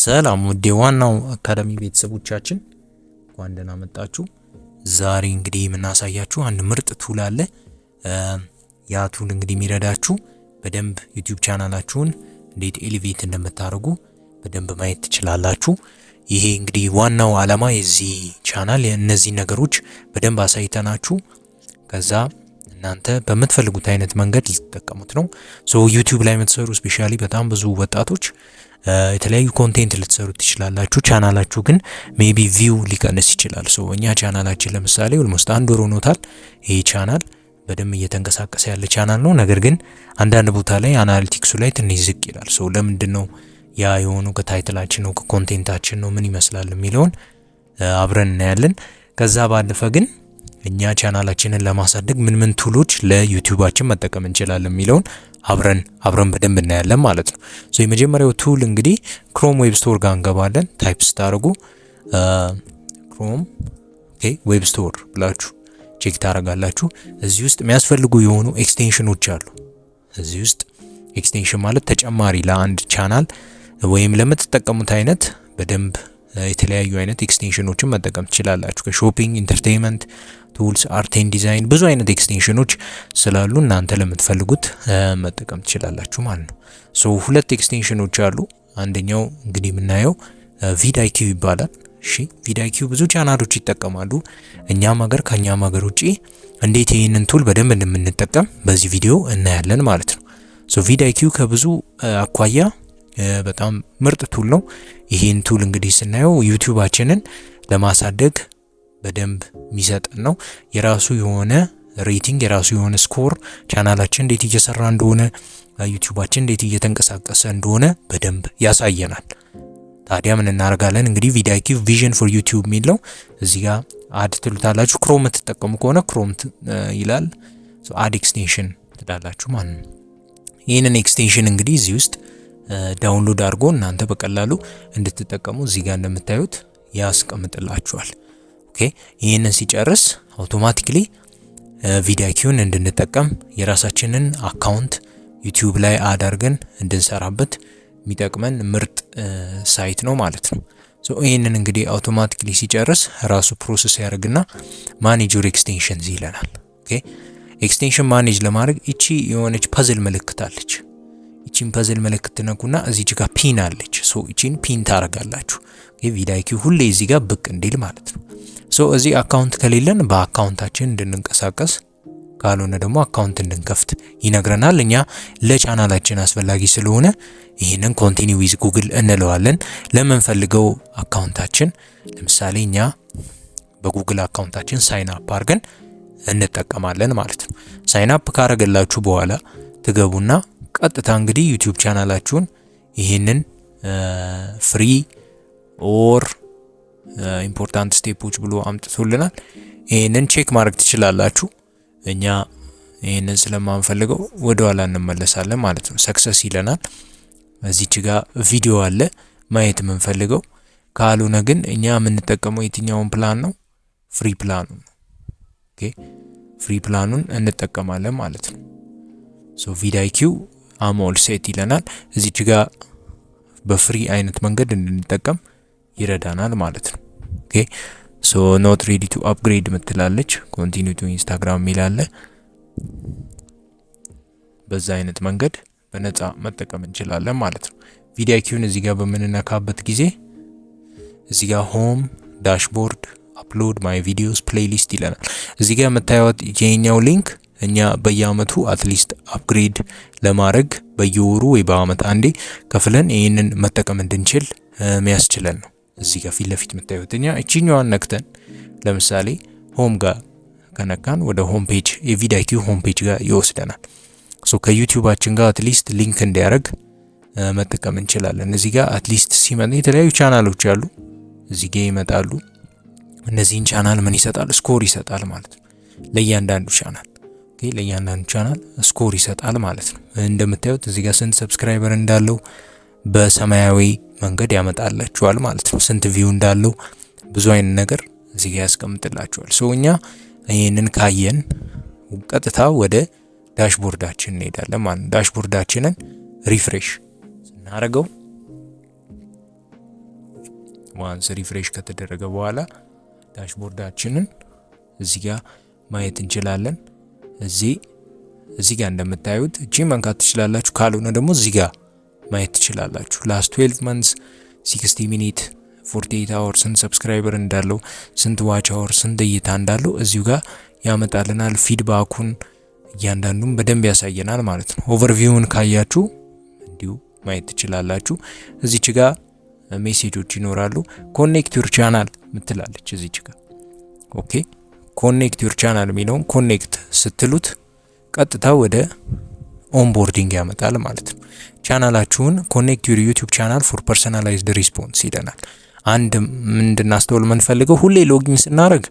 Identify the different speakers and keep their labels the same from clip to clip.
Speaker 1: ሰላም ወደ ዋናው አካዳሚ ቤተሰቦቻችን እንኳን ደህና መጣችሁ። ዛሬ እንግዲህ የምናሳያችሁ አንድ ምርጥ ቱል አለ። ያ ቱል እንግዲህ የሚረዳችሁ በደንብ ዩቲዩብ ቻናላችሁን እንዴት ኤሊቬት እንደምታደርጉ በደንብ ማየት ትችላላችሁ። ይሄ እንግዲህ ዋናው ዓላማ የዚህ ቻናል እነዚህ ነገሮች በደንብ አሳይተናችሁ ከዛ እናንተ በምትፈልጉት አይነት መንገድ ልትጠቀሙት ነው። ዩቲዩብ ላይ የምትሰሩ ስፔሻሊ በጣም ብዙ ወጣቶች የተለያዩ ኮንቴንት ልትሰሩ ትችላላችሁ። ቻናላችሁ ግን ሜቢ ቪው ሊቀንስ ይችላል። እኛ ቻናላችን ለምሳሌ ኦልሞስት 1 ወር ሆኖታል። ይሄ ቻናል በደንብ እየተንቀሳቀሰ ያለ ቻናል ነው። ነገር ግን አንዳንድ ቦታ ላይ አናሊቲክሱ ላይ ትንሽ ዝቅ ይላል። ለምንድነው ያ የሆነው? ከታይትላችን ነው ከኮንቴንታችን ነው ምን ይመስላል የሚለውን አብረን እናያለን። ከዛ ባለፈ ግን እኛ ቻናላችንን ለማሳደግ ምን ቱሎች ለዩቲዩባችን መጠቀም እንችላለን የሚለውን አብረን በደንብ እናያለን ማለት ነው። የመጀመሪያው ቱል እንግዲህ ክሮም ዌብ ስቶር ጋር እንገባለን። ታይፕ ስታደርጉ ክሮም ዌብ ስቶር ብላችሁ ቼክ ታደርጋላችሁ። እዚህ ውስጥ የሚያስፈልጉ የሆኑ ኤክስቴንሽኖች አሉ። እዚህ ውስጥ ኤክስቴንሽን ማለት ተጨማሪ ለአንድ ቻናል ወይም ለምትጠቀሙት አይነት በደንብ የተለያዩ አይነት ኤክስቴንሽኖችን መጠቀም ትችላላችሁ። ከሾፒንግ፣ ኢንተርቴይንመንት፣ ቱልስ፣ አርት ኤንድ ዲዛይን ብዙ አይነት ኤክስቴንሽኖች ስላሉ እናንተ ለምትፈልጉት መጠቀም ትችላላችሁ ማለት ነው። ሁለት ኤክስቴንሽኖች አሉ። አንደኛው እንግዲህ የምናየው ቪድአይኪው ይባላል። ቪድአይኪው ብዙ ቻናሎች ይጠቀማሉ። እኛም ከኛም ሀገር ውጪ እንዴት ይህንን ቱል በደንብ እንደምንጠቀም በዚህ ቪዲዮ እናያለን ማለት ነው። ቪድአይኪው ከብዙ አኳያ በጣም ምርጥ ቱል ነው። ይሄን ቱል እንግዲህ ስናየው ዩቲዩባችንን ለማሳደግ በደንብ የሚሰጠን ነው። የራሱ የሆነ ሬቲንግ፣ የራሱ የሆነ ስኮር፣ ቻናላችን እንዴት እየሰራ እንደሆነ፣ ዩቲዩባችን እንዴት እየተንቀሳቀሰ እንደሆነ በደንብ ያሳየናል። ታዲያ ምን እናደርጋለን? እንግዲህ ቪድአይኪው ቪዥን ፎር ዩቲዩብ የሚለው እዚህ ጋር አድ ትሉታላችሁ። ክሮም የምትጠቀሙ ከሆነ ክሮም ይላል። አድ ኤክስቴንሽን ትላላችሁ ማለት ነው። ይህንን ኤክስቴንሽን እንግዲህ እዚህ ውስጥ ዳውንሎድ አድርጎ እናንተ በቀላሉ እንድትጠቀሙ እዚህ ጋር እንደምታዩት ያስቀምጥላችኋል። ይህንን ሲጨርስ አውቶማቲክሊ ቪድአይኪውን እንድንጠቀም የራሳችንን አካውንት ዩቲዩብ ላይ አድርገን እንድንሰራበት የሚጠቅመን ምርጥ ሳይት ነው ማለት ነው። ይህንን እንግዲህ አውቶማቲክሊ ሲጨርስ ራሱ ፕሮሰስ ያደርግና ማኔጅ ዩር ኤክስቴንሽንስ ይለናል። ኤክስቴንሽን ማኔጅ ለማድረግ እቺ የሆነች ፐዝል ምልክት አለች። እቺን ፐዝል ምልክት ትነኩና እዚች ጋር ፒን አለች። እቺን ፒን ታረጋላችሁ። ቪድአይኪው ሁሌ እዚህ ጋር ብቅ እንዲል ማለት ነው። እዚህ አካውንት ከሌለን በአካውንታችን እንድንንቀሳቀስ ካልሆነ ደግሞ አካውንት እንድንከፍት ይነግረናል። እኛ ለቻናላችን አስፈላጊ ስለሆነ ይህንን ኮንቲኒው ዊዝ ጉግል እንለዋለን። ለምንፈልገው አካውንታችን ለምሳሌ እኛ በጉግል አካውንታችን ሳይን አፕ አድርገን እንጠቀማለን ማለት ነው። ሳይን አፕ ካረገላችሁ በኋላ ትገቡና ቀጥታ እንግዲህ ዩቲዩብ ቻናላችሁን ይህንን ፍሪ ኦር ኢምፖርታንት ስቴፖች ብሎ አምጥቶልናል። ይህንን ቼክ ማድረግ ትችላላችሁ። እኛ ይህንን ስለማንፈልገው ወደ ኋላ እንመለሳለን ማለት ነው። ሰክሰስ ይለናል። እዚች ጋር ቪዲዮ አለ ማየት የምንፈልገው። ካልሆነ ግን እኛ የምንጠቀመው የትኛውን ፕላን ነው? ፍሪ ፕላኑን ነው። ፍሪ ፕላኑን እንጠቀማለን ማለት ነው። ቪድአይኪው አሞል ሴት ይለናል። እዚች ጋር በፍሪ አይነት መንገድ እንድንጠቀም ይረዳናል ማለት ነው። ኖት ሬዲ ቱ አፕግሬድ ምትላለች። ኮንቲኒው ቱ ኢንስታግራም ሚላለ በዛ አይነት መንገድ በነፃ መጠቀም እንችላለን ማለት ነው። ቪድአይኪውን እዚህ ጋር በምንነካበት ጊዜ እዚህ ጋር ሆም፣ ዳሽቦርድ፣ አፕሎድ ማይ ቪዲዮስ፣ ፕሌሊስት ይለናል። እዚህ ጋር የምታዩት የኛው ሊንክ እኛ በየአመቱ አትሊስት አፕግሬድ ለማድረግ በየወሩ ወይ በአመት አንዴ ከፍለን ይህንን መጠቀም እንድንችል የሚያስችለን ነው። እዚህ ጋር ፊት ለፊት የምታዩት እኛ እቺኛዋን ነክተን ለምሳሌ ሆም ጋር ከነካን ወደ ሆም ፔጅ የቪድአይኪው ሆም ፔጅ ጋር ይወስደናል። ከዩቲዩባችን ጋር አትሊስት ሊንክ እንዲያደርግ መጠቀም እንችላለን። እዚህ ጋር አትሊስት ሲመጣ የተለያዩ ቻናሎች አሉ። እዚህ ጋር ይመጣሉ። እነዚህን ቻናል ምን ይሰጣል? ስኮር ይሰጣል ማለት ነው። ለእያንዳንዱ ቻናል ስኮር ይሰጣል ማለት ነው። እንደምታዩት እዚህ ጋር ስንት ሰብስክራይበር እንዳለው በሰማያዊ መንገድ ያመጣላችኋል ማለት ነው። ስንት ቪው እንዳለው ብዙ አይነት ነገር እዚህ ጋር ያስቀምጥላችኋል። እኛ ይሄንን ካየን ቀጥታ ወደ ዳሽቦርዳችን እንሄዳለን ማለት ነው። ዳሽቦርዳችንን ሪፍሬሽ ስናደርገው ዋንስ ሪፍሬሽ ከተደረገ በኋላ ዳሽቦርዳችንን እዚህ ጋር ማየት እንችላለን። እዚህ ጋር እንደምታዩት እቺ መንካት ትችላላችሁ። ካልሆነ ደግሞ እዚህ ጋር ማየት ትችላላችሁ። ላስት 12 months 60 ሚኒት 48 hours ስንት ሰብስክራይበር እንዳለው ስንት ዋች አወር ስንት እይታ እንዳለው እዚሁ ጋር ያመጣልናል። ፊድባኩን እያንዳንዱን በደንብ ያሳየናል ማለት ነው። ኦቨርቪውን ካያችሁ እንዲሁ ማየት ትችላላችሁ። እዚች ጋር ሜሴጆች ይኖራሉ። ኮኔክት ዩር ቻናል ምትላለች እዚች ጋር። ኦኬ ኮኔክት ዩር ቻናል የሚለውን ኮኔክት ስትሉት ቀጥታ ወደ ኦንቦርዲንግ ያመጣል ማለት ነው። ቻናላችሁን ኮኔክት ዩር ዩቲዩብ ቻናል ፎር ፐርሰናላይዝድ ሪስፖንስ ይለናል። አንድ ምንድናስተውል የምንፈልገው ሁሌ ሎጊን ስናደርግ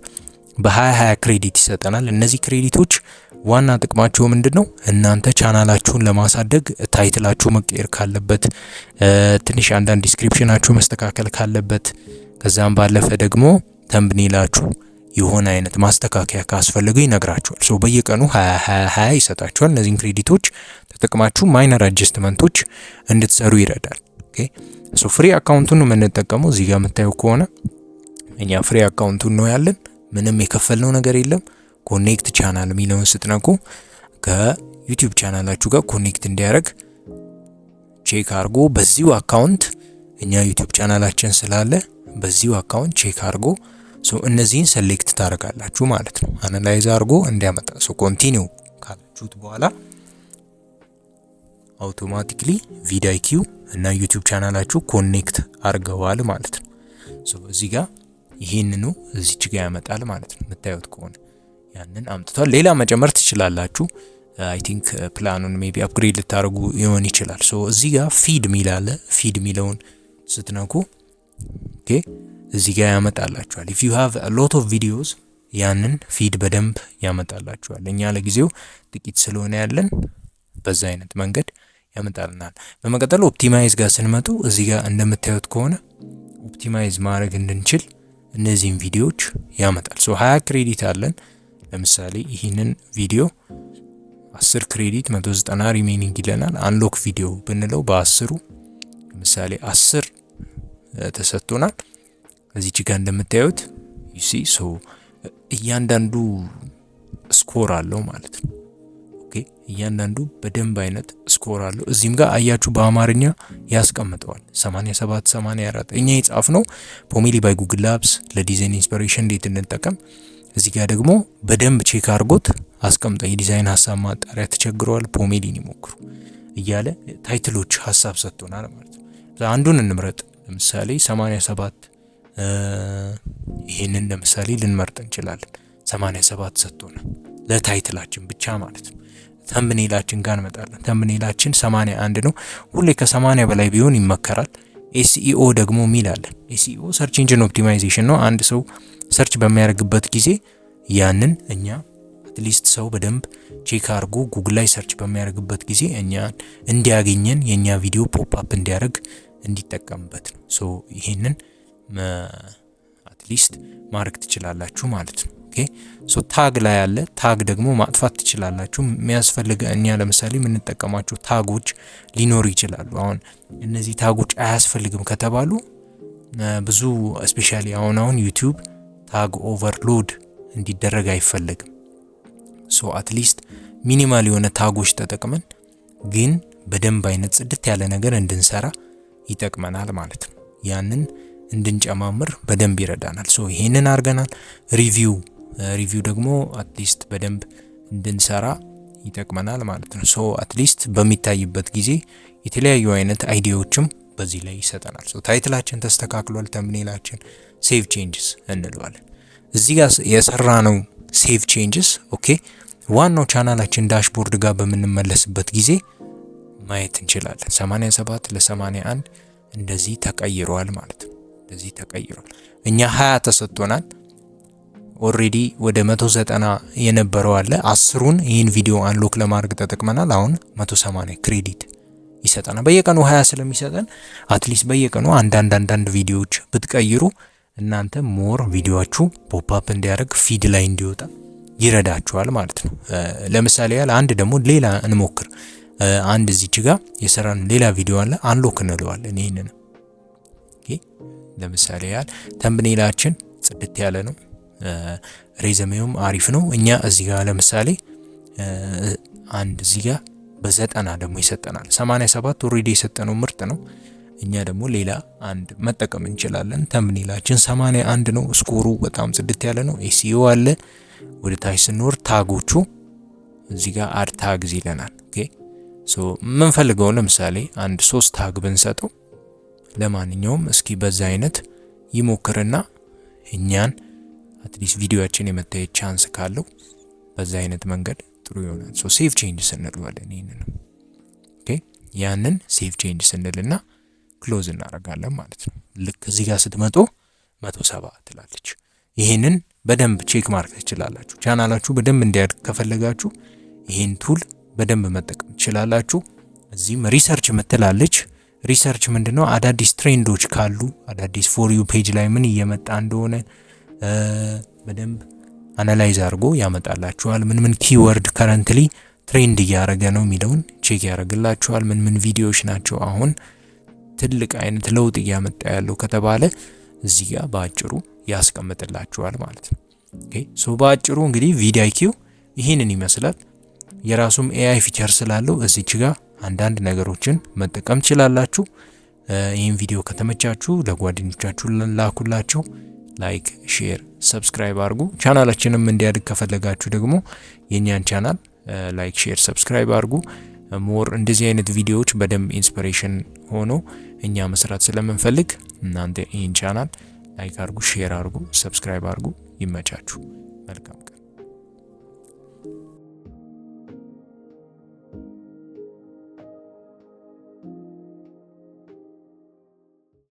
Speaker 1: በ20 ክሬዲት ይሰጠናል። እነዚህ ክሬዲቶች ዋና ጥቅማቸው ምንድነው? እናንተ ቻናላችሁን ለማሳደግ ታይትላችሁ መቀየር ካለበት፣ ትንሽ አንዳንድ ዲስክሪፕሽናችሁ መስተካከል ካለበት፣ ከዛም ባለፈ ደግሞ ተምብኔላችሁ የሆነ አይነት ማስተካከያ ካስፈልገው ይነግራችኋል። ሶ በየቀኑ 20 ይሰጣችኋል። እነዚህን ክሬዲቶች ተጠቅማችሁ ማይነር አጀስትመንቶች እንድትሰሩ ይረዳል። ኦኬ ሶ ፍሪ አካውንቱን ነው የምንጠቀመው። እዚህ ጋር የምታዩ ከሆነ እኛ ፍሪ አካውንቱን ነው ያለን። ምንም የከፈልነው ነገር የለም። ኮኔክት ቻናል የሚለውን ስትነኩ ከዩቲዩብ ቻናላችሁ ጋር ኮኔክት እንዲያደርግ ቼክ አድርጎ በዚሁ አካውንት እኛ ዩቲዩብ ቻናላችን ስላለ በዚሁ አካውንት ቼክ አድርጎ እነዚህን ሴሌክት ታደርጋላችሁ ማለት ነው። አናላይዝ አድርጎ እንዲያመጣ ኮንቲኒው ካላችሁት በኋላ አውቶማቲክሊ ቪዲአይኪው እና ዩቲዩብ ቻናላችሁ ኮኔክት አድርገዋል ማለት ነው። እዚህ ጋር ይሄንኑ እዚች ጋር ያመጣል ማለት ነው። የምታዩት ከሆነ ያንን አምጥቷል። ሌላ መጨመር ትችላላችሁ። አይ ቲንክ ፕላኑን ሜቢ አፕግሬድ ልታደርጉ ይሆን ይችላል። እዚህ ጋር ፊድ ሚላለ ፊድ ሚለውን ስትነኩ ኦኬ እዚህ ጋር ያመጣላችኋል። if you have a lot of videos ያንን ፊድ በደንብ ያመጣላችኋል። እኛ ለጊዜው ጥቂት ስለሆነ ያለን በዛ አይነት መንገድ ያመጣልናል። በመቀጠል ኦፕቲማይዝ ጋር ስንመጡ እዚህ ጋር እንደምታዩት ከሆነ ኦፕቲማይዝ ማድረግ እንድንችል እነዚህን ቪዲዮዎች ያመጣል። 20 ክሬዲት አለን። ለምሳሌ ይህንን ቪዲዮ 10 ክሬዲት 190 ሪሜኒንግ ይለናል። አንሎክ ቪዲዮ ብንለው በ10ሩ ለምሳሌ 10 ተሰጥቶናል። እዚች ጋር እንደምታዩት you see እያንዳንዱ ስኮር አለው ማለት ነው። ኦኬ እያንዳንዱ በደንብ አይነት ስኮር አለው። እዚህም ጋር አያችሁ በአማርኛ ያስቀምጠዋል 87 84 እኛ የጻፍነው ፖሜሊ ባይ ጉግል ላብስ ለዲዛይን ኢንስፒሬሽን እንዴት እንጠቀም። እዚህ ጋር ደግሞ በደንብ ቼክ አድርጎት አስቀምጠ የዲዛይን ሐሳብ ማጣሪያ ተቸግሯል ፖሜሊን ይሞክሩ እያለ ታይትሎች ሐሳብ ሰጥቶናል ማለት ነው። አንዱን እንምረጥ። ለምሳሌ 87 ይሄንን ለምሳሌ ልንመርጥ እንችላለን። 87 ሰጥቶናል ለታይትላችን ብቻ ማለት ነው። ተምብኔላችን ጋር እንመጣለን። ተምብኔላችን 81 ነው። ሁሌ ከ80 በላይ ቢሆን ይመከራል። ኤስኢኦ ደግሞ ሚል አለ። ኤስኢኦ ሰርች ኢንጂን ኦፕቲማይዜሽን ነው። አንድ ሰው ሰርች በሚያደርግበት ጊዜ ያንን እኛ አትሊስት ሰው በደንብ ቼክ አድርጎ ጉግል ላይ ሰርች በሚያደርግበት ጊዜ እኛ እንዲያገኘን የኛ ቪዲዮ ፖፕ አፕ እንዲያደርግ እንዲጠቀምበት ነው። ይሄንን አትሊስት ማድረግ ትችላላችሁ ማለት ነው። ኦኬ ታግ ላይ ያለ ታግ ደግሞ ማጥፋት ትችላላችሁ። የሚያስፈልግ እኛ ለምሳሌ የምንጠቀማቸው ታጎች ሊኖሩ ይችላሉ። አሁን እነዚህ ታጎች አያስፈልግም ከተባሉ ብዙ ስፔሻሊ አሁን ዩቲዩብ ታግ ኦቨርሎድ እንዲደረግ አይፈልግም። አትሊስት ሚኒማል የሆነ ታጎች ተጠቅመን ግን በደንብ አይነት ጽድት ያለ ነገር እንድንሰራ ይጠቅመናል ማለት ነው። ያንን እንድንጨማምር በደንብ ይረዳናል። ይሄንን አድርገናል። ሪቪው ደግሞ አትሊስት በደንብ እንድንሰራ ይጠቅመናል ማለት ነው። አትሊስት በሚታይበት ጊዜ የተለያዩ አይነት አይዲያዎችም በዚህ ላይ ይሰጠናል። ታይትላችን ተስተካክሏል። ተምብኔላችን ሴቭ ቼንጅስ እንለዋለን። እዚህ ጋር የሰራነው ሴቭ ቼንጅስ ኦኬ ዋናው ቻናላችን ዳሽቦርድ ጋር በምንመለስበት ጊዜ ማየት እንችላለን። 87 ለ81 እንደዚህ ተቀይሯል ማለት ነው። እንደዚህ ተቀይሯል። እኛ 20 ተሰጥቶናል። ኦሬዲ ወደ 190 የነበረው አለ። 10ሩን ይህን ቪዲዮ አንሎክ ለማድረግ ተጠቅመናል። አሁን 180 ክሬዲት ይሰጠናል። በየቀኑ 20 ስለሚሰጠን አትሊስት በየቀኑ አንዳንድ ቪዲዮዎች ብትቀይሩ እናንተ ሞር ቪዲዮአችሁ ፖፕ አፕ እንዲያደርግ ፊድ ላይ እንዲወጣ ይረዳችኋል ማለት ነው። ለምሳሌ ያለ አንድ ደግሞ ሌላ እንሞክር። አንድ እዚች ጋር የሰራን ሌላ ቪዲዮ አለ። አንሎክ እንለዋለን። ይሄንን ኦኬ ለምሳሌ ያህል ተምብኔላችን ጽድት ያለ ነው፣ ሬዘሜውም አሪፍ ነው። እኛ እዚህ ጋር ለምሳሌ አንድ እዚህ ጋር በ90 ደግሞ ይሰጠናል። 87 ኦሬዲ የሰጠነው ምርጥ ነው። እኛ ደግሞ ሌላ አንድ መጠቀም እንችላለን። ተምብኔላችን 81 ነው። ስኮሩ በጣም ጽድት ያለ ነው። ኤስኢኦ አለ። ወደ ታች ስንወርድ ታጎቹ እዚህ ጋር አድ ታግዝ ይለናል። ኦኬ ሶ የምንፈልገው ለምሳሌ አንድ 3 ታግ ብንሰጠው ለማንኛውም እስኪ በዛ አይነት ይሞክርና እኛን አትሊስት ቪዲዮአችን የመታየት ቻንስ ካለው በዛ አይነት መንገድ ጥሩ ይሆናል። ሶ ሴቭ ቼንጅ ስንለዋለን ይሄንን ኦኬ ያንን ሴቭ ቼንጅ ስንልና ክሎዝ እናደርጋለን ማለት ነው። ልክ እዚህ ጋር ስትመጡ 170 ትላለች። ይሄንን በደንብ ቼክ ማድረግ ትችላላችሁ። ቻናላችሁ በደንብ እንዲያድግ ከፈለጋችሁ ይሄን ቱል በደንብ መጠቀም ትችላላችሁ። እዚህም ሪሰርች ምትላለች። ሪሰርች ምንድነው? አዳዲስ ትሬንዶች ካሉ አዳዲስ ፎር ዩ ፔጅ ላይ ምን እየመጣ እንደሆነ በደንብ አናላይዝ አድርጎ ያመጣላችኋል። ምን ኪወርድ ከረንትሊ ትሬንድ እያደረገ ነው የሚለውን ቼክ ያደርግላችኋል። ምን ቪዲዮዎች ናቸው አሁን ትልቅ አይነት ለውጥ እያመጣ ያለው ከተባለ እዚህ ጋር በአጭሩ ያስቀምጥላችኋል ማለት ነው። ኦኬ ሶ በአጭሩ እንግዲህ ቪዲአይኪው ይሄንን ይመስላል። የራሱም ኤአይ ፊቸር ስላለው እዚች ጋር አንዳንድ ነገሮችን መጠቀም ትችላላችሁ። ይሄን ቪዲዮ ከተመቻችሁ ለጓደኞቻችሁ ላኩላቸው። ላይክ፣ ሼር፣ ሰብስክራይብ አድርጉ። ቻናላችንም እንዲያድግ ከፈለጋችሁ ደግሞ የኛን ቻናል ላይክ፣ ሼር፣ ሰብስክራይብ አድርጉ። ሞር እንደዚህ አይነት ቪዲዮዎች በደንብ ኢንስፒሬሽን ሆኖ እኛ መስራት ስለምንፈልግ እናንተ ይህን ቻናል ላይክ አድርጉ፣ ሼር አድርጉ፣ ሰብስክራይብ አድርጉ። ይመቻችሁ። መልካም